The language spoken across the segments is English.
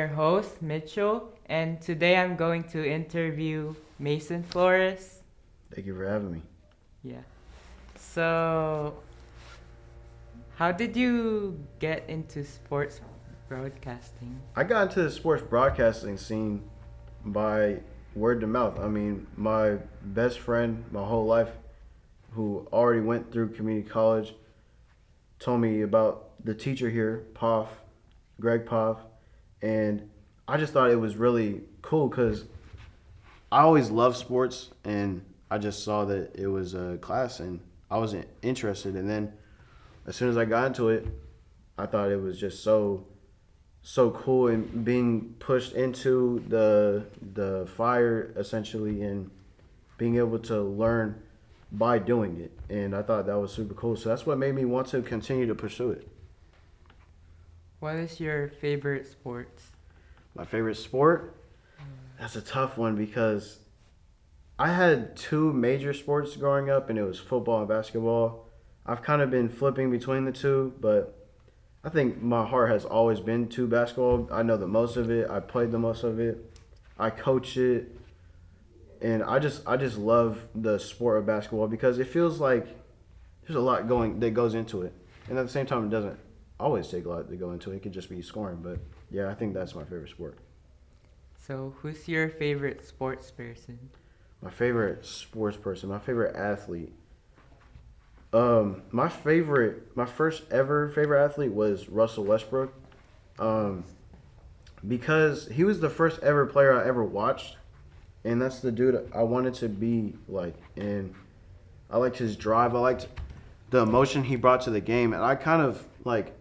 your host, Mitchell, and today I'm going to interview Mason Flores. Thank you for having me. Yeah. So, how did you get into sports broadcasting? I got into the sports broadcasting scene by word of mouth. I mean, my best friend my whole life, who already went through community college, told me about the teacher here, Poff, Greg Poff, and I just thought it was really cool because I always loved sports, and I just saw that it was a class, and I wasn't interested. And then as soon as I got into it, I thought it was just so cool and being pushed into the fire essentially and being able to learn by doing it. And I thought that was super cool. So that's what made me want to continue to pursue it. What is your favorite sports? My favorite sport? That's a tough one because I had two major sports growing up, and it was football and basketball. I've kind of been flipping between the two, but I think my heart has always been to basketball. I know the most of it. I played the most of it. I coach it, and I just love the sport of basketball because it feels like there's a lot going that goes into it, and at the same time, it doesn't always take a lot to go into it. It could just be scoring, but yeah, I think that's my favorite sport. So, who's your favorite sports person? My favorite sports person, my favorite athlete. My first ever favorite athlete was Russell Westbrook. Um, because he was the first ever player I ever watched, and that's the dude I wanted to be like. And I liked his drive. I liked the emotion he brought to the game, and I kind of like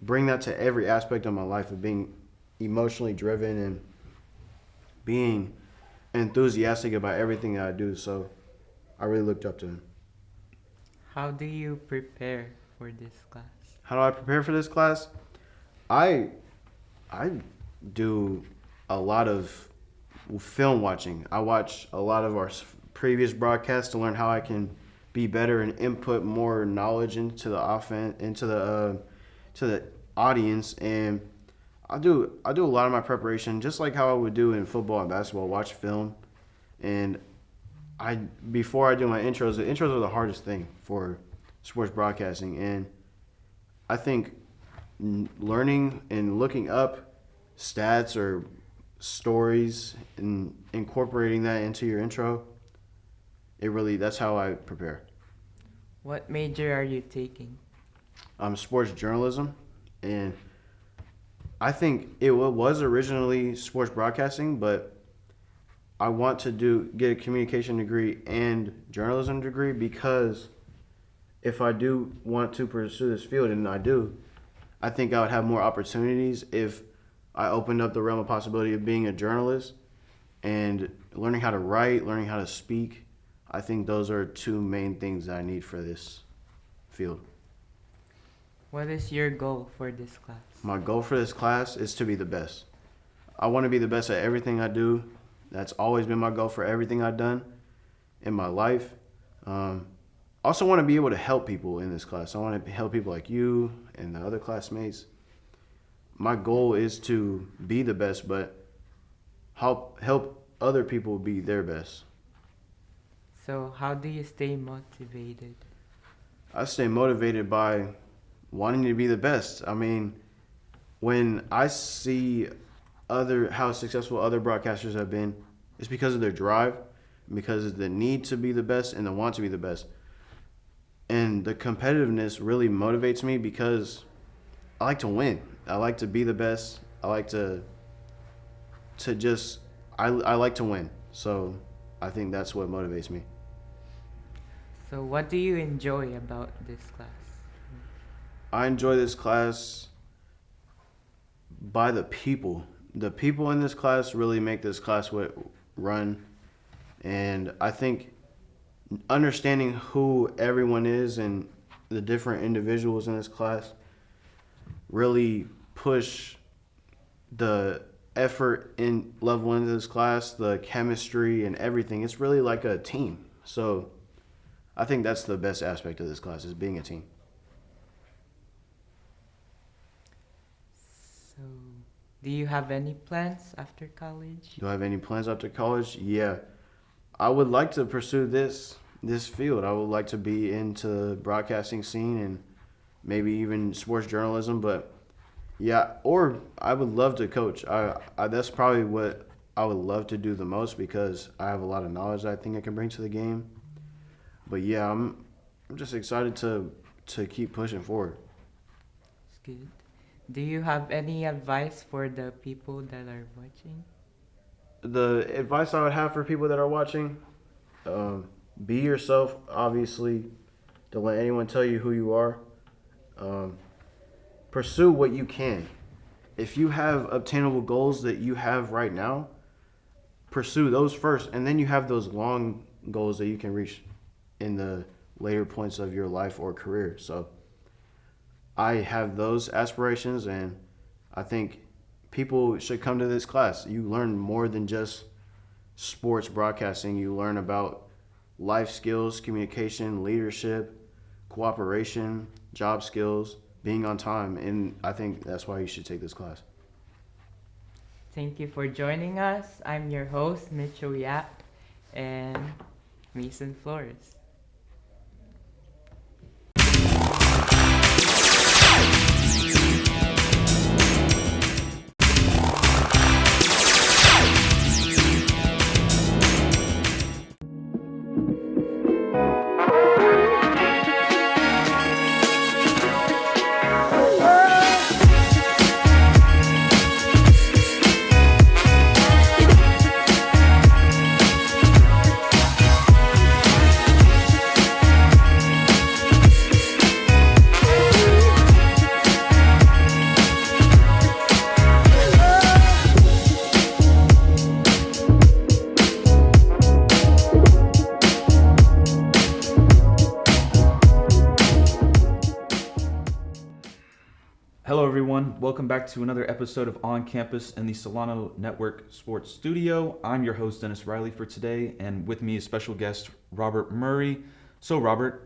bring that to every aspect of my life of being emotionally driven and being enthusiastic about everything that I do. So I really looked up to him. How do you prepare for this class? How do I prepare for this class? I I do a lot of film watching. I watch a lot of our previous broadcasts to learn how I can be better and input more knowledge into the offense, to the audience, and I do a lot of my preparation just like how I would do in football and basketball. Watch film, and I before I do my intros. The intros are the hardest thing for sports broadcasting, and I think learning and looking up stats or stories and incorporating that into your intro, that's how I prepare. What major are you taking? Sports journalism, and I think it was originally sports broadcasting, but I want to get a communication degree and journalism degree because if I do want to pursue this field, and I do, I think I would have more opportunities if I opened up the realm of possibility of being a journalist and learning how to write, learning how to speak. I think those are two main things that I need for this field. What is your goal for this class? My goal for this class is to be the best. I want to be the best at everything I do. That's always been my goal for everything I've done in my life. I also want to be able to help people in this class. I want to help people like you and the other classmates. My goal is to be the best, but help other people be their best. So, how do you stay motivated? I stay motivated by wanting to be the best. I mean, when I see how successful other broadcasters have been, it's because of their drive, because of the need to be the best and the want to be the best. And the competitiveness really motivates me because I like to win. I like to be the best. I like to just I like to win. So I think that's what motivates me. So, what do you enjoy about this class? I enjoy this class by the people. The people in this class really make this class what run, and I think understanding who everyone is and the different individuals in this class really push the effort in level into this class, the chemistry and everything. It's really like a team. So I think that's the best aspect of this class is being a team. So, Do you have any plans after college? Do I have any plans after college? Yeah, I would like to pursue this field. I would like to be into broadcasting scene and maybe even sports journalism. But yeah, or I would love to coach. I that's probably what I would love to do the most because I have a lot of knowledge that I think I can bring to the game. But yeah, I'm just excited to keep pushing forward. It's good. Do you have any advice for the people that are watching? The advice I would have for people that are watching, be yourself. Obviously, don't let anyone tell you who you are. Um, Pursue what you can. If you have obtainable goals that you have right now, pursue those first, and then you have those long goals that you can reach in the later points of your life or career. So I have those aspirations, and I think people should come to this class. You learn more than just sports broadcasting. You learn about life skills, communication, leadership, cooperation, job skills, being on time, and I think that's why you should take this class. Thank you for joining us. I'm your host, Michel Yap, and Mason Flores. Hello, everyone. Welcome back to another episode of On Campus in the Solano Network Sports Studio. I'm your host, Dennis Riley, for today, and with me is special guest Robert Murray. So, Robert,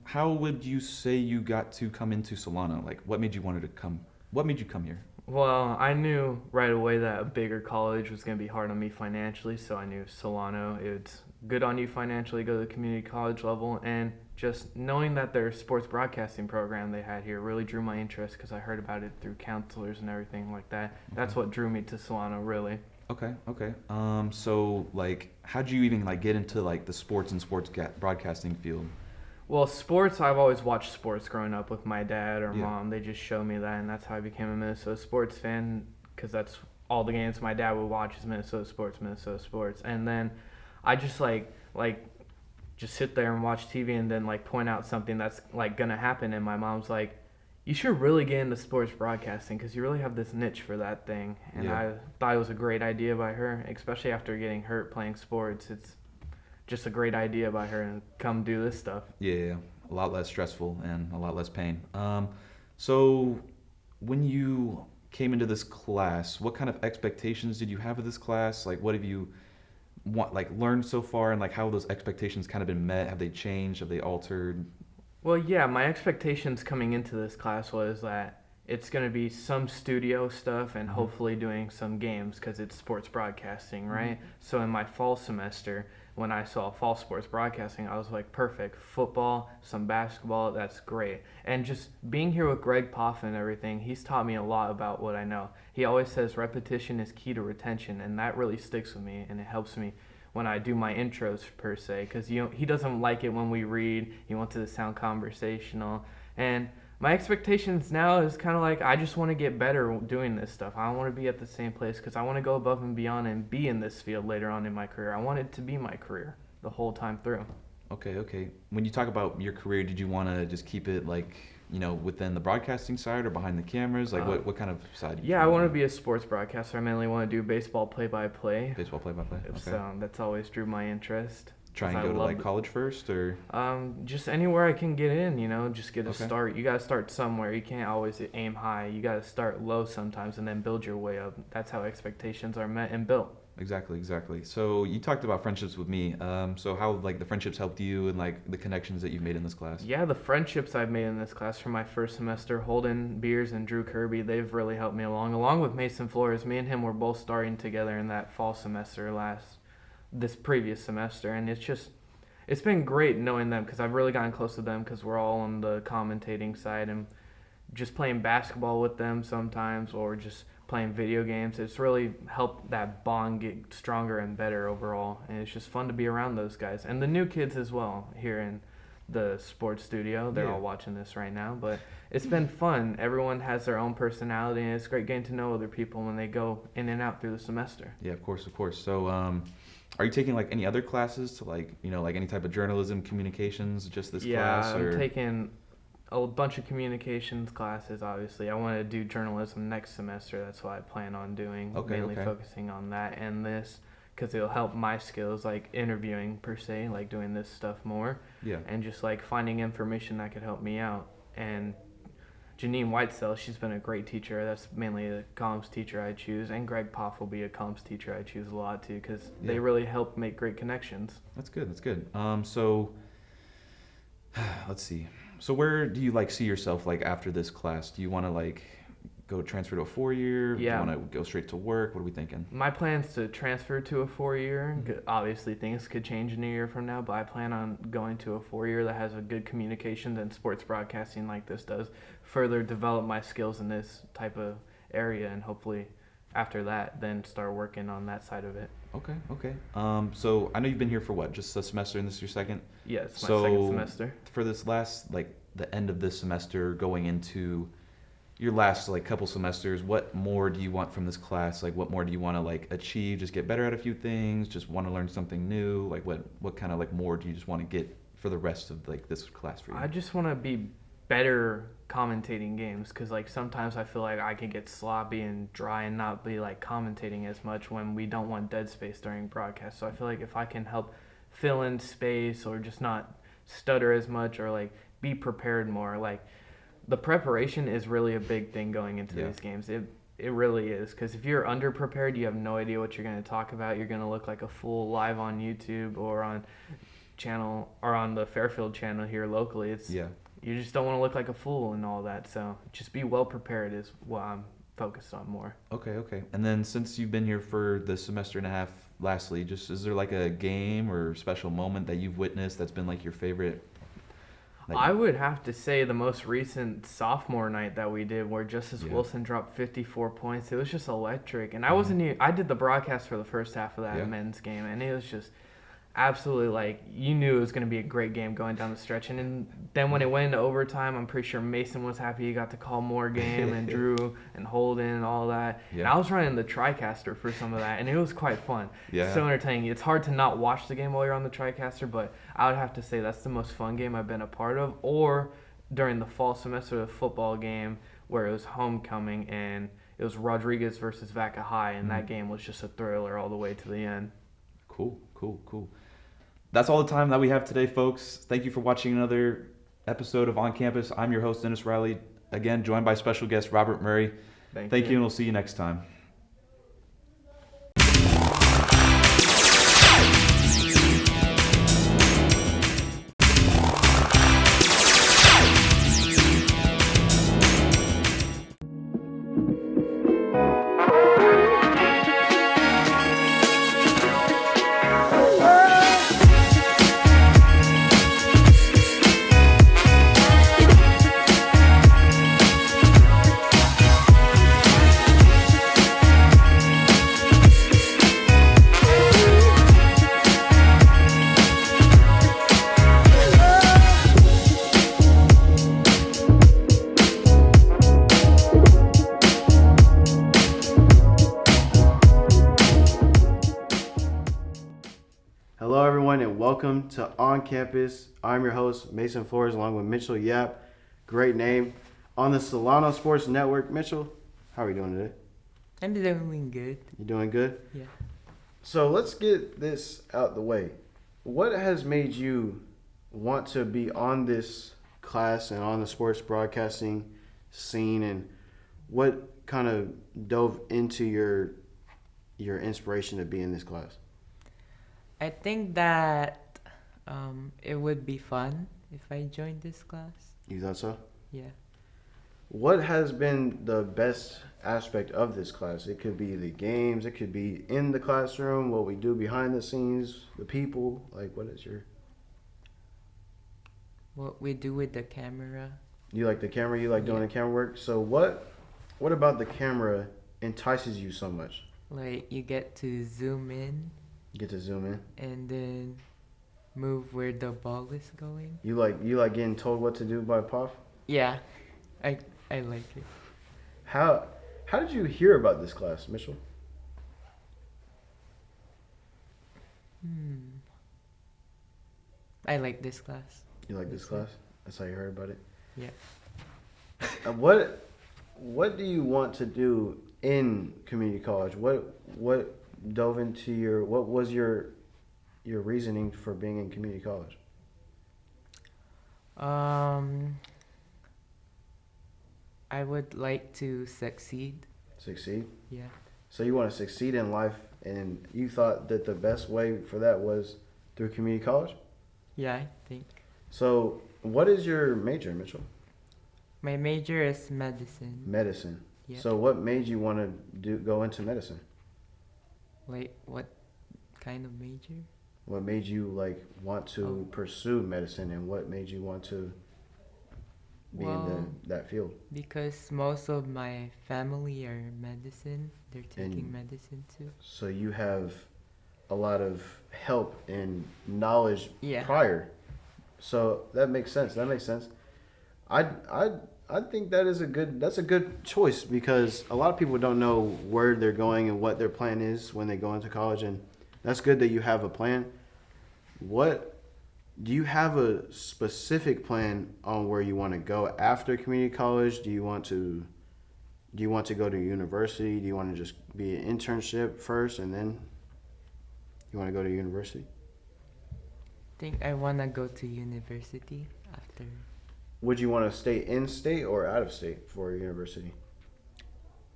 how would you say you got to come into Solano? Like, what made you wanted to come? What made you come here? Well, I knew right away that a bigger college was going to be hard on me financially, so I knew Solano, it's good on you financially, go to the community college level, and just knowing that their sports broadcasting program they had here really drew my interest because I heard about it through counselors and everything like that. That's what drew me to Solano, really. Okay. So, like, how'd you even, like, get into, like, the sports and broadcasting field? Well, sports, I've always watched sports growing up with my dad or Yeah. mom. They just showed me that, and that's how I became a Minnesota sports fan because that's all the games my dad would watch is Minnesota sports. And then I just, just sit there and watch TV and then, like, point out something that's, like, going to happen. And my mom's like, you should really get into sports broadcasting because you really have this niche for that thing. And Yeah. I thought it was a great idea by her, especially after getting hurt playing sports. It's just a great idea by her and come do this stuff. Yeah, a lot less stressful and a lot less pain. So when you came into this class, what kind of expectations did you have of this class? Like, what have you learned so far, and like how have those expectations kind of been met? Have they changed? Have they altered? Well, yeah, my expectations coming into this class was that it's going to be some studio stuff and hopefully doing some games because it's sports broadcasting, right? So in my fall semester, when I saw fall sports broadcasting, I was like, perfect. Football, some basketball, that's great. And just being here with Greg Poff and everything, he's taught me a lot about what I know. He always says repetition is key to retention, and that really sticks with me, and it helps me when I do my intros per se, because he doesn't like it when we read. He wants it to sound conversational. And my expectations now is kind of like I just want to get better doing this stuff. I don't want to be at the same place because I want to go above and beyond and be in this field later on in my career. I want it to be my career the whole time through. Okay. When you talk about your career, did you want to just keep it like, within the broadcasting side or behind the cameras? Like, what kind of side? Yeah, I want to be a sports broadcaster. I mainly want to do baseball play-by-play. Baseball play-by-play. Okay. So that's always drew my interest. Try and go to like college first, or just anywhere I can get in, just get a Okay. start. You got to start somewhere. You can't always aim high. You got to start low sometimes and then build your way up. That's how expectations are met and built. exactly. So you talked about friendships with me. So how like the friendships helped you and like the connections that you've made in this class? Yeah, the friendships I've made in this class from my first semester, Holden Beers and Drew Kirby, they've really helped me along with Mason Flores. Me and him were both starting together in that fall semester this previous semester, and it's been great knowing them because I've really gotten close to them because we're all on the commentating side and just playing basketball with them sometimes or just playing video games. It's really helped that bond get stronger and better overall, and it's just fun to be around those guys and the new kids as well here in the sports studio. They're all watching this right now, but it's been fun. Everyone has their own personality, and it's great getting to know other people when they go in and out through the semester. Yeah, of course. So, are you taking like any other classes to like, like any type of journalism, communications, just this class? Yeah, or? I'm taking a bunch of communications classes, obviously. I want to do journalism next semester. That's what I plan on doing, mainly focusing on that and this, because it'll help my skills, like interviewing per se, like doing this stuff more. Yeah. And just like finding information that could help me out. And Janine Whitesell, she's been a great teacher. That's mainly the comms teacher I choose. And Greg Poff will be a comms teacher I choose a lot too, because they really help make great connections. That's good. So let's see. So where do you like see yourself like after this class? Do you want to like go transfer to a 4-year? Yeah. Do you want to go straight to work? What are we thinking? My plan's to transfer to a 4-year. Obviously, things could change in a year from now, but I plan on going to a 4-year that has a good communications and sports broadcasting like this does. Further develop my skills in this type of area, and hopefully after that, then start working on that side of it. Okay. So I know you've been here for what, just a semester, and this is your second? Yeah, it's my second semester. For this last, like the end of this semester, going into your last like couple semesters, what more do you want from this class? Like what more do you want to like achieve? Just get better at a few things? Just want to learn something new? Like what kind of like more do you just want to get for the rest of like this class for you? I just want to be better commentating games, because like sometimes I feel like I can get sloppy and dry and not be like commentating as much when we don't want dead space during broadcast. So I feel like if I can help fill in space or just not stutter as much or like be prepared more, like the preparation is really a big thing going into these games. It really is, because if you're underprepared, you have no idea what you're going to talk about. You're going to look like a fool live on YouTube or on channel or on the Fairfield channel here locally. You just don't want to look like a fool and all that. So just be well prepared is what I'm focused on more. Okay. And then since you've been here for the semester and a half, lastly, just is there like a game or special moment that you've witnessed that's been like your favorite? I would have to say the most recent sophomore night that we did, where Justice Wilson dropped 54 points. It was just electric, and I did the broadcast for the first half of that men's game, and it was just absolutely like you knew it was going to be a great game going down the stretch. And then when it went into overtime, I'm pretty sure Mason was happy he got to call more game, and Drew and Holden and all that. And I was running the TriCaster for some of that, and it was quite fun. So entertaining. It's hard to not watch the game while you're on the TriCaster, but I would have to say that's the most fun game I've been a part of. Or during the fall semester, the football game where it was homecoming and it was Rodriguez versus Vaca High, and that game was just a thriller all the way to the end. Cool. That's all the time that we have today, folks. Thank you for watching another episode of On Campus. I'm your host, Dennis Riley, again joined by special guest Robert Murray. Thank you, and we'll see you next time. Hello, everyone, and welcome to On Campus. I'm your host, Mason Flores, along with Michel Yap. Great name. On the Solano Sports Network. Mitchell, how are you doing today? I'm doing good. You doing good? Yeah. So let's get this out the way. What has made you want to be on this class and on the sports broadcasting scene, and what kind of dove into your your inspiration to be in this class? I think that it would be fun if I joined this class. You thought so? Yeah. What has been the best aspect of this class? It could be the games, it could be in the classroom, what we do behind the scenes, the people. Like, what is your... What we do with the camera. You like the camera? You like doing the camera work? So what about the camera entices you so much? Like, you get to zoom in You get to zoom in. and then move where the ball is going. You like getting told what to do by Puff? Yeah, I like it. How did you hear about this class, Mitchell? I like this class. You like this class? That's how you heard about it? Yeah. What do you want to do in community college? What dove into what was your reasoning for being in community college? I would like to succeed. Succeed? Yeah. So you want to succeed in life, and you thought that the best way for that was through community college? Yeah, I think. So what is your major, Mitchell? My major is medicine. Medicine. Yeah. So what made you want to go into medicine? Like, what kind of major? What made you want to pursue medicine, and what made you want to be in that field? Because most of my family are medicine. They're taking medicine too. So you have a lot of help and knowledge Yeah. prior. So that makes sense. I think that's a good choice, because a lot of people don't know where they're going and what their plan is when they go into college, and that's good that you have a plan. What do you have a specific plan on where you want to go after community college? Do you want to go to university? Do you want to just be an internship first and then you want to go to university? I think I want to go to university after. Would you want to stay in state or out of state for university?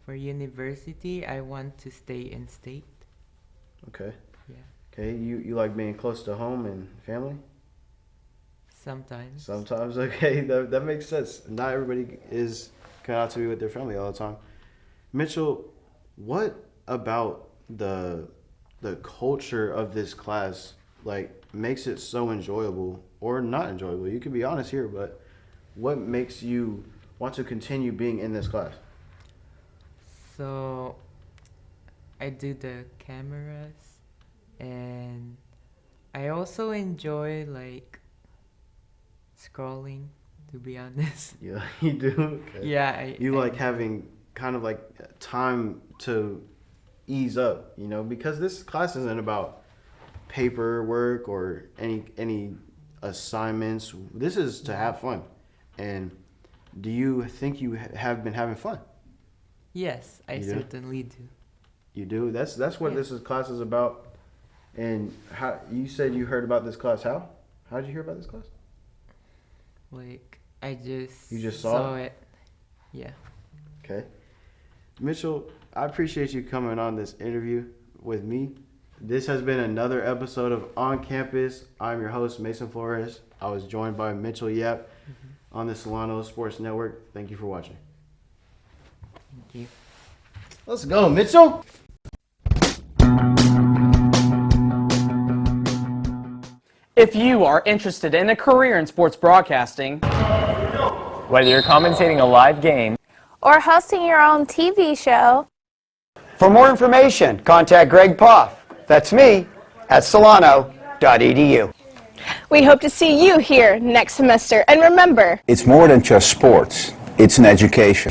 For university, I want to stay in state. Okay. Yeah. Okay. You like being close to home and family? Sometimes. Sometimes. Okay. That makes sense. Not everybody is cut out to be with their family all the time. Mitchell, what about the culture of this class makes it so enjoyable or not enjoyable? You can be honest here, but what makes you want to continue being in this class? So, I do the cameras, and I also enjoy scrolling, to be honest. Yeah, you do? Okay. Yeah. You like having kind of time to ease up, because this class isn't about paperwork or any assignments. This is to have fun. And do you think you have been having fun? Yes, I You do? certainly do. You do? That's what Yeah. class is about. And how you said you heard about this class? How did you hear about this class? I just. You just saw it. Yeah. Okay. Mitchell, I appreciate you coming on this interview with me. This has been another episode of On Campus. I'm your host, Mason Flores. I was joined by Michel Yap on the Solano Sports Network. Thank you for watching. Thank you. Let's go, Mitchell. If you are interested in a career in sports broadcasting, whether you're commentating a live game or hosting your own TV show, For more information, contact Greg Poff. That's me at solano.edu. we hope to see you here next semester. And remember, It's more than just sports. It's an education.